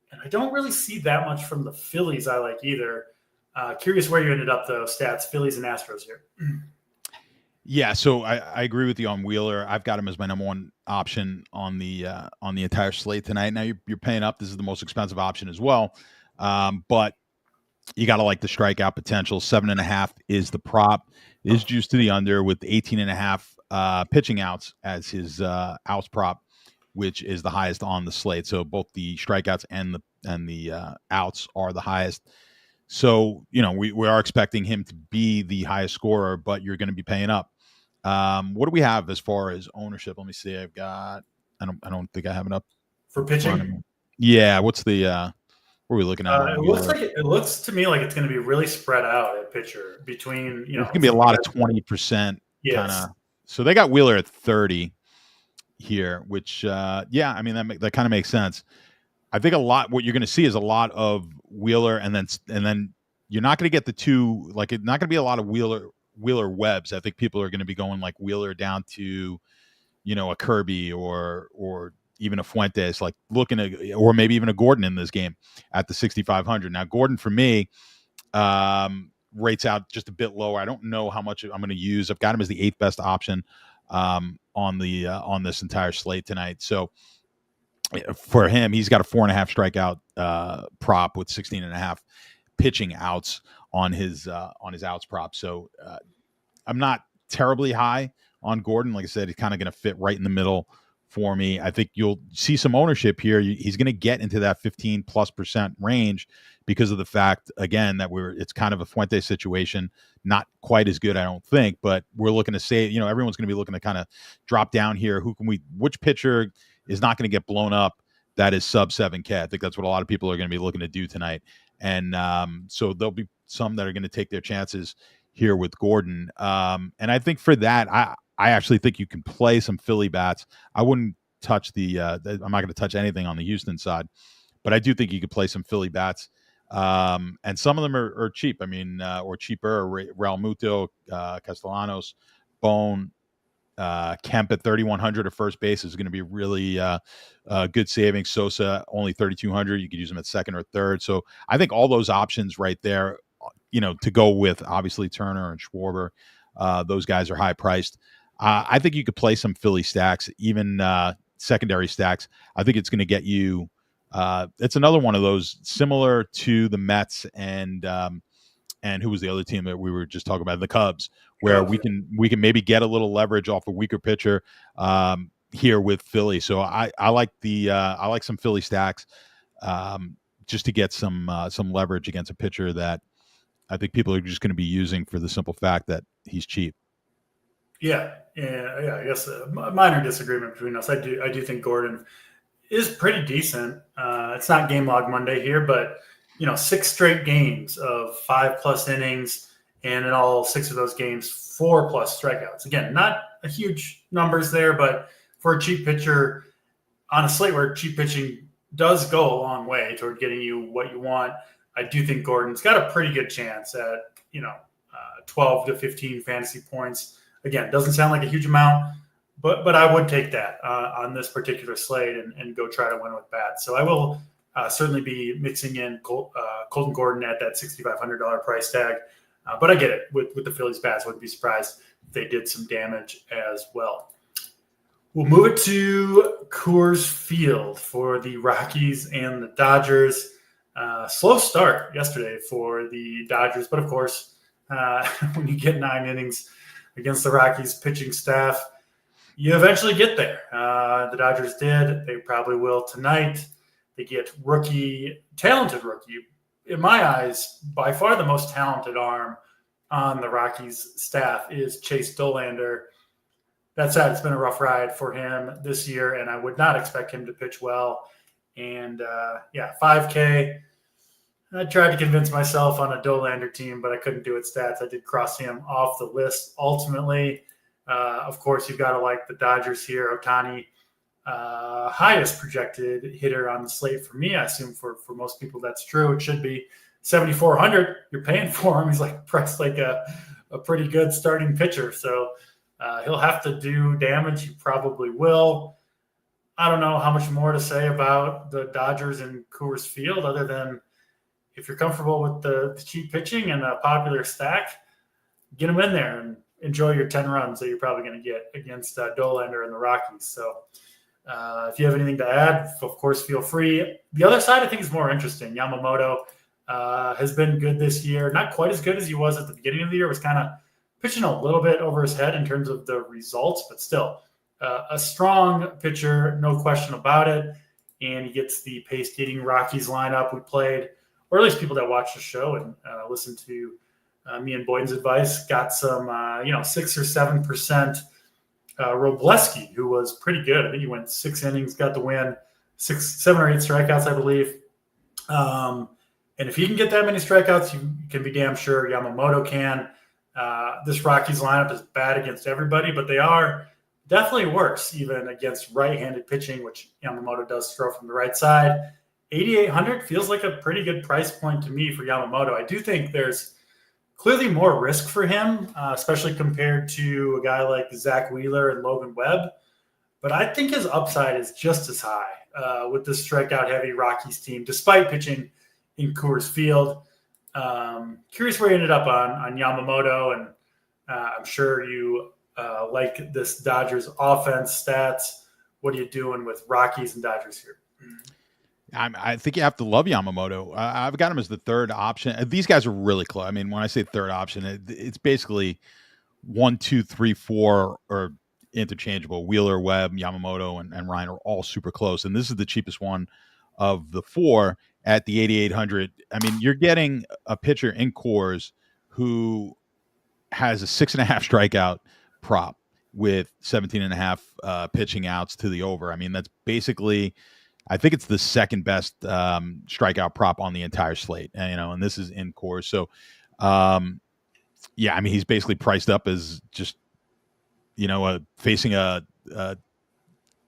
And I don't really see that much from the Phillies I like either. Curious where you ended up, though, stats, Phillies and Astros here. Yeah, so I agree with you on Wheeler. I've got him as my number one option on the entire slate tonight. Now you're paying up. This is the most expensive option as well. But you got to like the strikeout potential. 7.5 is the prop. It is juiced to the under with 18.5 pitching outs as his outs prop, which is the highest on the slate. So both the strikeouts and the outs are the highest. So, we are expecting him to be the highest scorer, but you're going to be paying up. What do we have as far as ownership? Let me see. I don't think I have it up for pitching. Yeah. What's the, what are we looking at? It looks to me like it's going to be really spread out at pitcher between, it's going to be a lot of 20% kind of. So they got Wheeler at 30 here, which, that kind of makes sense. I think what you're going to see is a lot of Wheeler, and then you're not going to get the two, like it's not going to be a lot of Wheeler Webbs. I think people are going to be going like Wheeler down to, a Kirby or even a Fuentes, like looking at, or maybe even a Gordon in this game at the 6,500. Now Gordon for me rates out just a bit lower. I don't know how much I'm going to use. I've got him as the 8th best option on this entire slate tonight. So for him, he's got a 4.5 strikeout prop with 16.5 pitching outs on his outs prop. So I'm not terribly high on Gordon. Like I said, he's kind of going to fit right in the middle for me. I think you'll see some ownership here. He's going to get into that 15+% range because of the fact, again, that it's kind of a Fuente situation. Not quite as good, I don't think, but we're looking to say, everyone's going to be looking to kind of drop down here. Which pitcher is not going to get blown up that is sub 7K. I think that's what a lot of people are going to be looking to do tonight. And so there'll be some that are going to take their chances here with Gordon. And I think for that, I actually think you can play some Philly bats. I wouldn't touch I'm not going to touch anything on the Houston side, but I do think you could play some Philly bats. And some of them are cheap. I mean, or cheaper. Real Muto, Castellanos, Bone, Kemp at 3,100 at first base is going to be really good savings. Sosa only 3,200. You could use them at second or third. So I think all those options right there, to go with obviously Turner and Schwarber, those guys are high priced. I think you could play some Philly stacks, even secondary stacks. I think it's going to get you. It's another one of those similar to the Mets and who was the other team that we were just talking about, the Cubs, where we can maybe get a little leverage off a weaker pitcher here with Philly. So I like I like some Philly stacks just to get some leverage against a pitcher that I think people are just going to be using for the simple fact that he's cheap. Yeah. I guess a minor disagreement between us. I do think Gordon is pretty decent. It's not game log Monday here, but 6 straight games of 5+ innings, and in all 6 of those games, 4+ strikeouts. Again, not a huge numbers there, but for a cheap pitcher on a slate where cheap pitching does go a long way toward getting you what you want, I do think Gordon's got a pretty good chance at 12 to 15 fantasy points. Again, doesn't sound like a huge amount, but I would take that on this particular slate and go try to win with bats. So I will certainly be mixing in Colton Gordon at that $6,500 price tag. But I get it. With the Phillies bats, I wouldn't be surprised if they did some damage as well. We'll move it to Coors Field for the Rockies and the Dodgers. Slow start yesterday for the Dodgers, but of course, when you get 9 innings against the Rockies pitching staff, you eventually get there. The Dodgers did. They probably will tonight. They get talented rookie, in my eyes, by far the most talented arm on the Rockies staff is Chase Dollander. That said, it's been a rough ride for him this year, and I would not expect him to pitch well. And, 5K. I tried to convince myself on a Dollander team, but I couldn't do it stats. I did cross him off the list ultimately. Of course, you've got to like the Dodgers here. Ohtani, highest projected hitter on the slate for me. I assume for most people that's true. It should be 7,400. You're paying for him. He's priced like a pretty good starting pitcher. So he'll have to do damage. He probably will. I don't know how much more to say about the Dodgers and Coors Field other than if you're comfortable with the cheap pitching and a popular stack, get them in there and enjoy your 10 runs that you're probably going to get against Dollander and the Rockies. So if you have anything to add, of course, feel free. The other side I think is more interesting. Yamamoto has been good this year. Not quite as good as he was at the beginning of the year. Was kind of pitching a little bit over his head in terms of the results, but still a strong pitcher, no question about it. And he gets the pace-gating Rockies lineup. We played, or at least people that watch the show and listen to me and Boyden's advice, got some 6 or 7% Robleski, who was pretty good. I think he went 6 innings, got the win, 7 or 8 strikeouts, I believe. And if he can get that many strikeouts, you can be damn sure Yamamoto can. This Rockies lineup is bad against everybody, but they are definitely worse even against right-handed pitching, which Yamamoto does throw from the right side. 8,800 feels like a pretty good price point to me for Yamamoto. I do think there's clearly more risk for him, especially compared to a guy like Zach Wheeler and Logan Webb. But I think his upside is just as high with this strikeout-heavy Rockies team, despite pitching in Coors Field. Curious where you ended up on Yamamoto, and I'm sure you like this Dodgers offense stats. What are you doing with Rockies and Dodgers here? I think you have to love Yamamoto. I've got him as the third option. These guys are really close. I mean, when I say third option, it's basically 1, 2, 3, 4 or interchangeable. Wheeler, Webb, Yamamoto, and Ryan are all super close. And this is the cheapest one of the 4 at the 8,800. I mean, you're getting a pitcher in Coors who has a 6.5 strikeout prop with 17.5 pitching outs to the over. I mean, that's basically, I think it's the second best strikeout prop on the entire slate, and this is in Coors. So, I mean, he's basically priced up as just facing an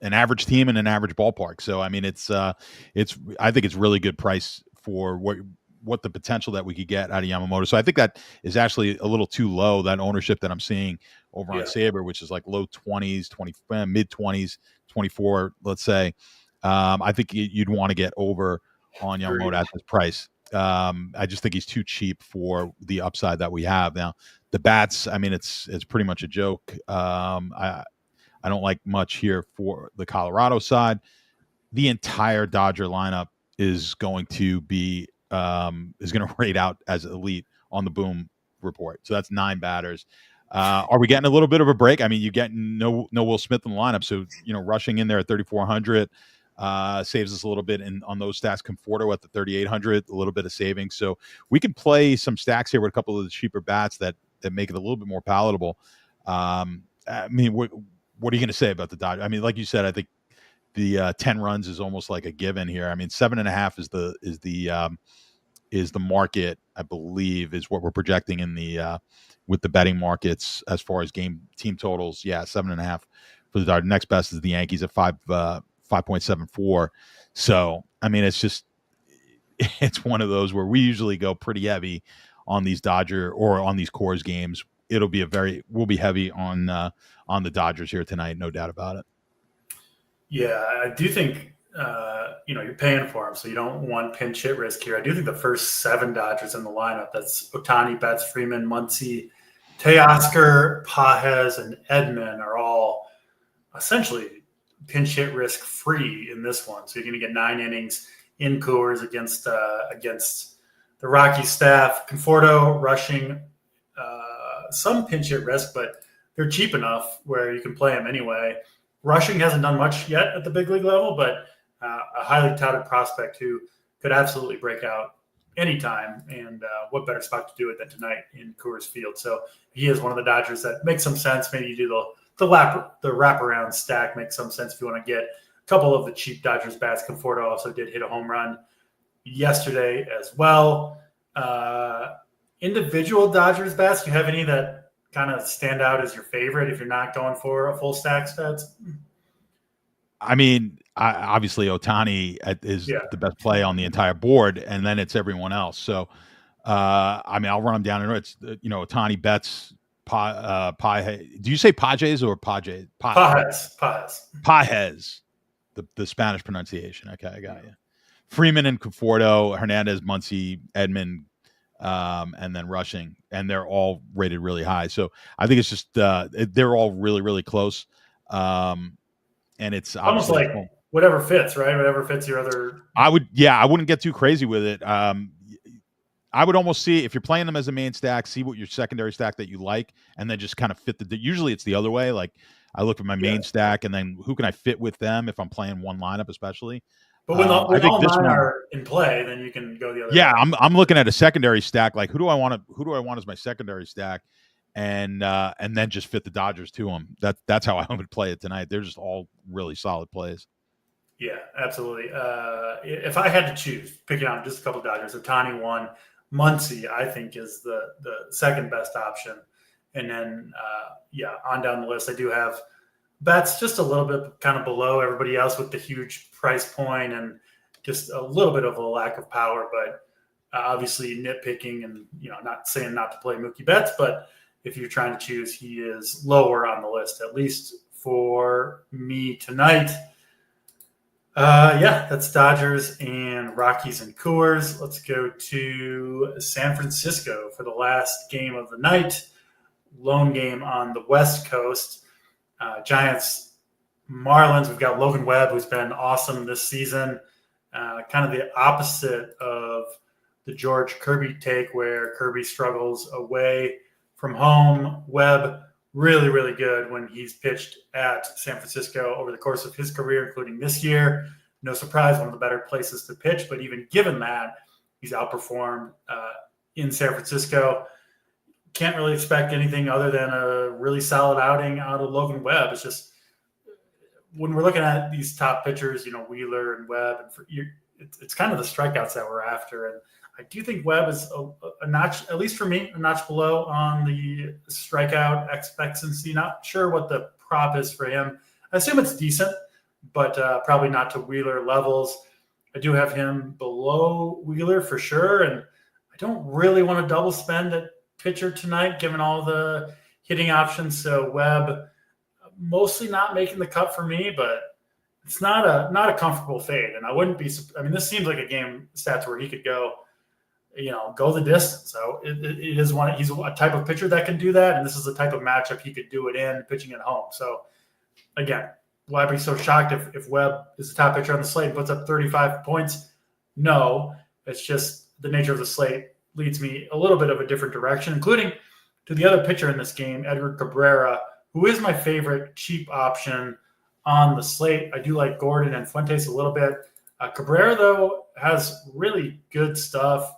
average team in an average ballpark. So I mean, I think it's really good price for what the potential that we could get out of Yamamoto. So I think that is actually a little too low, that ownership that I'm seeing over on Sabre, which is like low 20s, mid 20s, 24, let's say. I think you'd want to get over on Yamamoto at this price. I just think he's too cheap for the upside that we have now. The bats, I mean, it's pretty much a joke. I don't like much here for the Colorado side. The entire Dodger lineup is going to rate out as elite on the Boom report. So that's 9 batters. Are we getting a little bit of a break? I mean, you get no Will Smith in the lineup, so rushing in there at 3,400 saves us a little bit on those stacks. Conforto at the 3,800, a little bit of savings. So we can play some stacks here with a couple of the cheaper bats that make it a little bit more palatable. I mean, what are you going to say about the Dodgers? I mean, like you said, I think the 10 runs is almost like a given here. I mean, 7.5 is the market, I believe, is what we're projecting in the with the betting markets as far as team totals. Yeah, 7.5 for the Dodgers. Next best is the Yankees at 5.74. So I mean, it's one of those where we usually go pretty heavy on these Dodger or on these Coors games. We'll be heavy on the Dodgers here tonight, no doubt about it. Yeah, I do think you're paying for them, so you don't want pinch hit risk here. I do think the first 7 Dodgers in the lineup, that's Ohtani, Betts, Freeman, Muncy, Teoscar, Pages, and Edman, are all essentially pinch hit risk free in this one. So you're going to get 9 innings in Coors against the Rockies staff. Conforto rushing, some pinch hit risk, but they're cheap enough where you can play them anyway. Rushing hasn't done much yet at the big league level, but a highly touted prospect who could absolutely break out anytime. And what better spot to do it than tonight in Coors Field? So he is one of the Dodgers that makes some sense. Maybe you do the wraparound stack makes some sense if you want to get a couple of the cheap Dodgers bats. Conforto also did hit a home run yesterday as well. Individual Dodgers bats, do you have any that kind of stand out as your favorite if you're not going for a full stack stats? I mean, obviously Ohtani is the best play on the entire board, and then it's everyone else. So, I mean, I'll run them down. And it's Ohtani, Betts, do you say Pages or Pages? Pages. The Spanish pronunciation. Okay, I got you. Freeman and Conforto, Hernandez, Muncy, Edman, and then rushing, and they're all rated really high. So I think it's just they're all really, really close. And it's almost like whatever fits, right? Whatever fits your other. I wouldn't get too crazy with it. I would almost see, if you're playing them as a main stack, see what your secondary stack that you like, and then just kind of fit usually it's the other way. Like I look at my main stack, and then who can I fit with them if I'm playing one lineup, especially. But when all 9 are in play, then you can go the other way. Yeah, I'm looking at a secondary stack. Like who do I want as my secondary stack, and then just fit the Dodgers to them. That's how I would play it tonight. They're just all really solid plays. Yeah, absolutely. If I had to choose, picking out just a couple of Dodgers, Ohtani 1, Muncy I think is the second best option, and then on down the list I do have Betts just a little bit kind of below everybody else with the huge price point and just a little bit of a lack of power, but obviously nitpicking and not saying not to play Mookie Betts, but if you're trying to choose, he is lower on the list, at least for me tonight. That's Dodgers and Rockies and Coors. Let's go to San Francisco for the last game of the night. Lone game on the West Coast. Giants, Marlins. We've got Logan Webb, who's been awesome this season. Kind of the opposite of the George Kirby take, where Kirby struggles away from home. Webb, really, really good when he's pitched at San Francisco over the course of his career, including this year. No surprise, one of the better places to pitch. But even given that, he's outperformed in San Francisco. Can't really expect anything other than a really solid outing out of Logan Webb. It's just when we're looking at these top pitchers, Wheeler and Webb, and it's kind of the strikeouts that we're after. And I do think Webb is a notch, at least for me, a notch below on the strikeout expectancy. Not sure what the prop is for him. I assume it's decent, but probably not to Wheeler levels. I do have him below Wheeler for sure, and I don't really want to double spend at pitcher tonight, given all the hitting options. So Webb, mostly not making the cut for me, but it's not a comfortable fade. And I wouldn't be. I mean, this seems like a game stats where he could go the distance. So it is one. He's a type of pitcher that can do that, and this is the type of matchup he could do it in, pitching at home. So again, will I be so shocked if Webb is the top pitcher on the slate and puts up 35 points? No, it's just the nature of the slate leads me a little bit of a different direction, including to the other pitcher in this game, Edward Cabrera, who is my favorite cheap option on the slate. I do like Gordon and Fuentes a little bit. Cabrera, though, has really good stuff.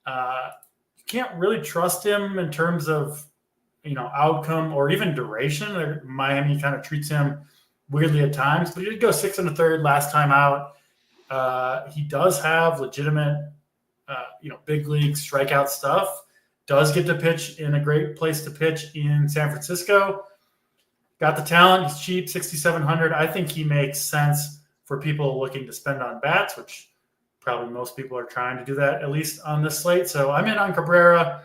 You can't really trust him in terms of, outcome or even duration. Miami kind of treats him weirdly at times, but he did go 6 1/3 last time out. He does have legitimate, big league strikeout stuff. Does get to pitch in a great place to pitch in San Francisco. Got the talent. He's cheap, 6,700. I think he makes sense for people looking to spend on bats, which probably most people are trying to do that, at least on this slate. So I'm in on Cabrera.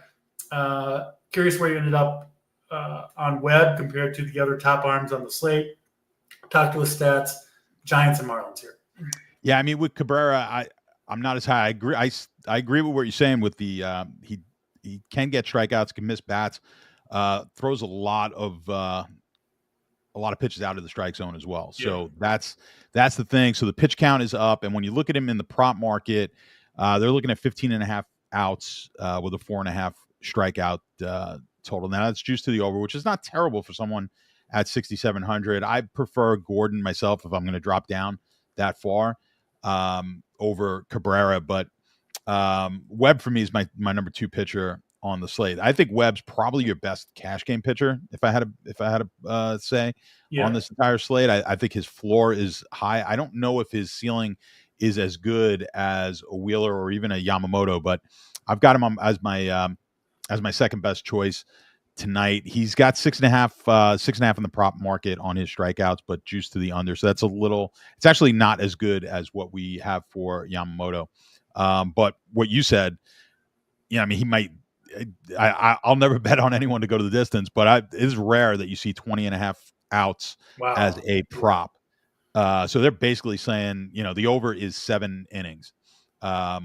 Curious where you ended up on Webb compared to the other top arms on the slate. Talk to his stats, Giants and Marlins here. Yeah, I mean, with Cabrera, I'm not as high. I agree with what you're saying with the he can get strikeouts, can miss bats, throws a lot of pitches out of the strike zone as well. So that's the thing. So the pitch count is up, and when you look at him in the prop market, they're looking at 15.5 outs with a 4.5 strikeout total. Now that's juiced to the over, which is not terrible for someone at 6,700. I prefer Gordon myself if I'm going to drop down that far over Cabrera, but Webb for me is my number 2 pitcher on the slate. I think Webb's probably your best cash game pitcher if I had to say on this entire slate. I think his floor is high. I don't know if his ceiling is as good as a Wheeler or even a Yamamoto, but I've got him as my second best choice tonight. He's got 6.5 in the prop market on his strikeouts, but juice to the under. So it's actually not as good as what we have for Yamamoto. But what you said, I mean, he might, I'll never bet on anyone to go to the distance, but it is rare that you see 20.5 outs as a prop. So they're basically saying, the over is 7 innings,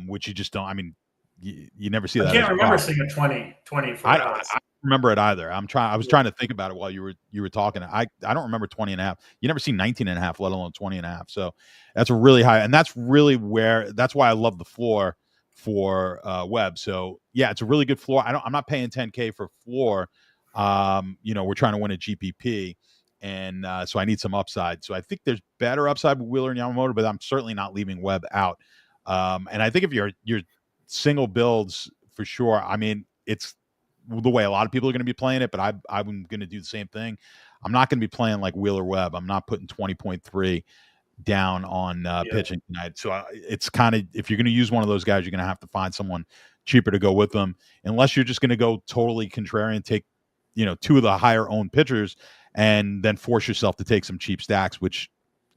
which you just don't, I mean, you never see that. I can't remember seeing a 20 for I don't remember it either. I was trying to think about it while you were talking. I don't remember 20.5. You never see 19.5, let alone 20.5. So that's a really high, and that's why I love the floor for Webb. So yeah, it's a really good floor. I'm not paying 10K for floor. We're trying to win a GPP, and so I need some upside. So I think there's better upside with Wheeler and Yamamoto, but I'm certainly not leaving Webb out. And I think if you're single builds for sure, I mean, it's the way a lot of people are going to be playing it, but I'm going to do the same thing. I'm not going to be playing like Wheeler Webb. I'm not putting 20.3 down on pitching tonight. So it's kind of, if you're going to use one of those guys, you're going to have to find someone cheaper to go with them, unless you're just going to go totally contrarian, take 2 of the higher owned pitchers and then force yourself to take some cheap stacks, which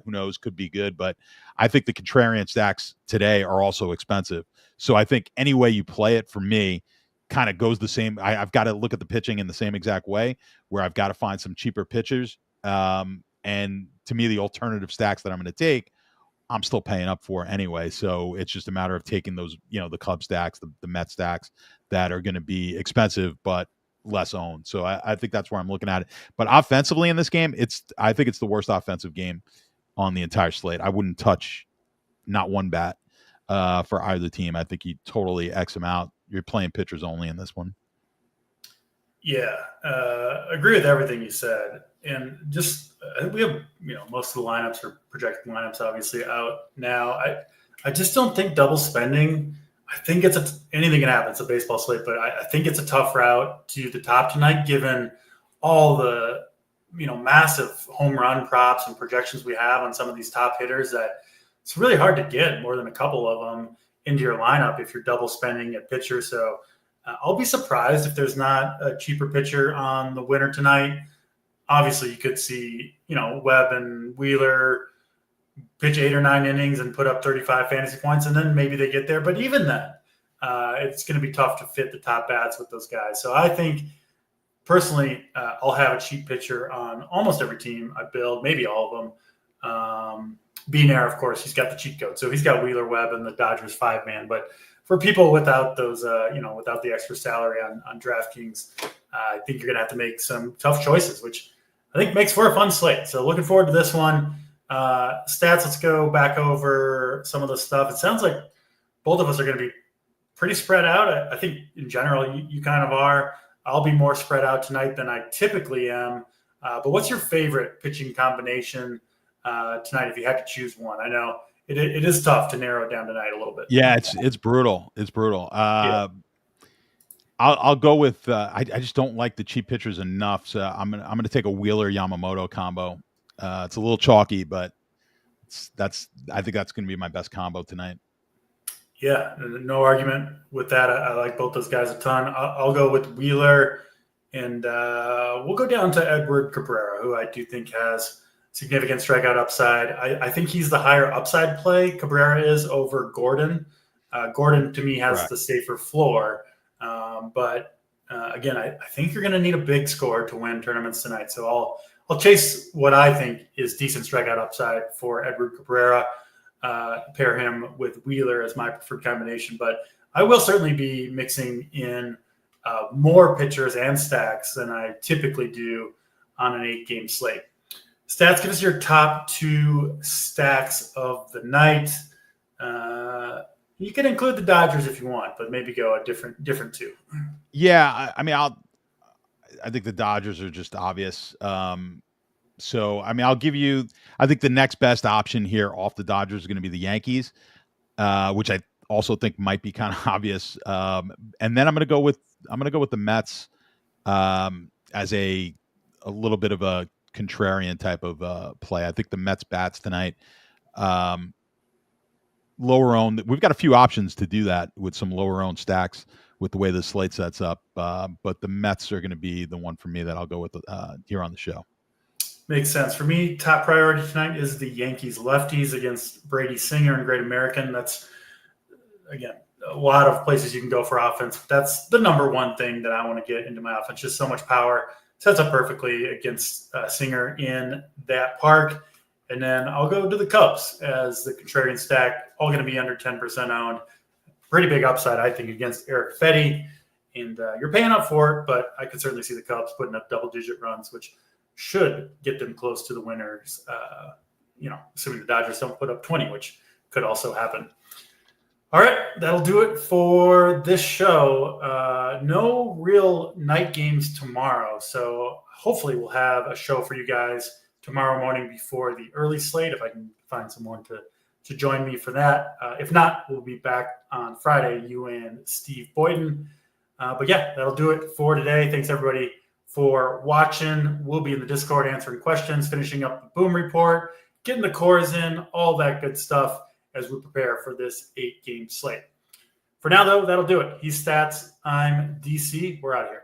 who knows, could be good. But I think the contrarian stacks today are also expensive. So I think any way you play it, for me, kind of goes the same. I've got to look at the pitching in the same exact way, where I've got to find some cheaper pitchers. And to me, the alternative stacks that I'm going to take, I'm still paying up for anyway. So it's just a matter of taking those, the Cub stacks, the Met stacks that are going to be expensive, but less owned. So I think that's where I'm looking at it. But offensively in this game, I think it's the worst offensive game on the entire slate. I wouldn't touch not one bat for either team. I think you totally X them out. You're playing pitchers only in this one. Yeah, agree with everything you said. And just we have, most of the lineups or projected lineups obviously out now. I just don't think double spending. I think anything can happen. It's a baseball slate, but I think it's a tough route to the top tonight, given all the massive home run props and projections we have on some of these top hitters. That it's really hard to get more than a couple of them. into your lineup if you're double spending at pitcher. So I'll be surprised if there's not a cheaper pitcher on the winner tonight. Obviously, you could see, Webb and Wheeler pitch 8 or 9 innings and put up 35 fantasy points, and then maybe they get there. But even then, it's going to be tough to fit the top bats with those guys. So I think, personally, I'll have a cheap pitcher on almost every team I build, maybe all of them. Benair, of course, he's got the cheat code. So he's got Wheeler, Webb, and the Dodgers 5-man. But for people without those, without the extra salary on DraftKings, I think you're going to have to make some tough choices, which I think makes for a fun slate. So looking forward to this one. Stats, let's go back over some of the stuff. It sounds like both of us are going to be pretty spread out. I think in general, you kind of are. I'll be more spread out tonight than I typically am. But what's your favorite pitching combination tonight if you had to choose one? I know it is tough to narrow it down tonight a little bit. Yeah, it's brutal. It's brutal. I'll go with I just don't like the cheap pitchers enough, so I'm gonna take a Wheeler Yamamoto combo. It's a little chalky, but I think that's gonna be my best combo tonight. Yeah, no argument with that. I like both those guys a ton. I'll go with Wheeler, and we'll go down to Edward Cabrera, who I do think has significant strikeout upside. I think he's the higher upside play. Cabrera is over Gordon. Gordon, to me, has the safer floor. But again, I think you're going to need a big score to win tournaments tonight. So I'll chase what I think is decent strikeout upside for Edward Cabrera. Pair him with Wheeler as my preferred combination. But I will certainly be mixing in more pitchers and stacks than I typically do on an 8-game slate. Stats, give us your top 2 stacks of the night. You can include the Dodgers if you want, but maybe go a different 2. Yeah, I think the Dodgers are just obvious. So, I'll give you, I think the next best option here off the Dodgers is going to be the Yankees, which I also think might be kind of obvious. And then I'm going to go with the Mets as a little bit of a contrarian type of play. I think the Mets bats tonight, lower owned. We've got a few options to do that with some lower owned stacks with the way the slate sets up. But the Mets are going to be the one for me that I'll go with here on the show. Makes sense. For me, top priority tonight is the Yankees lefties against Brady Singer and Great American. That's, again, a lot of places you can go for offense. That's the number one thing that I want to get into my offense. Just so much power. Sets up perfectly against Singer in that park. And then I'll go to the Cubs as the contrarian stack, all going to be under 10% owned. Pretty big upside, I think, against Eric Fetty. And you're paying up for it, but I could certainly see the Cubs putting up double-digit runs, which should get them close to the winners, assuming the Dodgers don't put up 20, which could also happen. All right, that'll do it for this show. No real night games tomorrow, so hopefully we'll have a show for you guys tomorrow morning before the early slate, if I can find someone to join me for that. If not, we'll be back on Friday, you and Steve Boyden. But yeah, that'll do it for today. Thanks, everybody, for watching. We'll be in the Discord answering questions, finishing up the Boom Report, getting the Coors in, all that good stuff as we prepare for this 8-game slate. For now, though, that'll do it. He's Stats. I'm DC. We're out of here.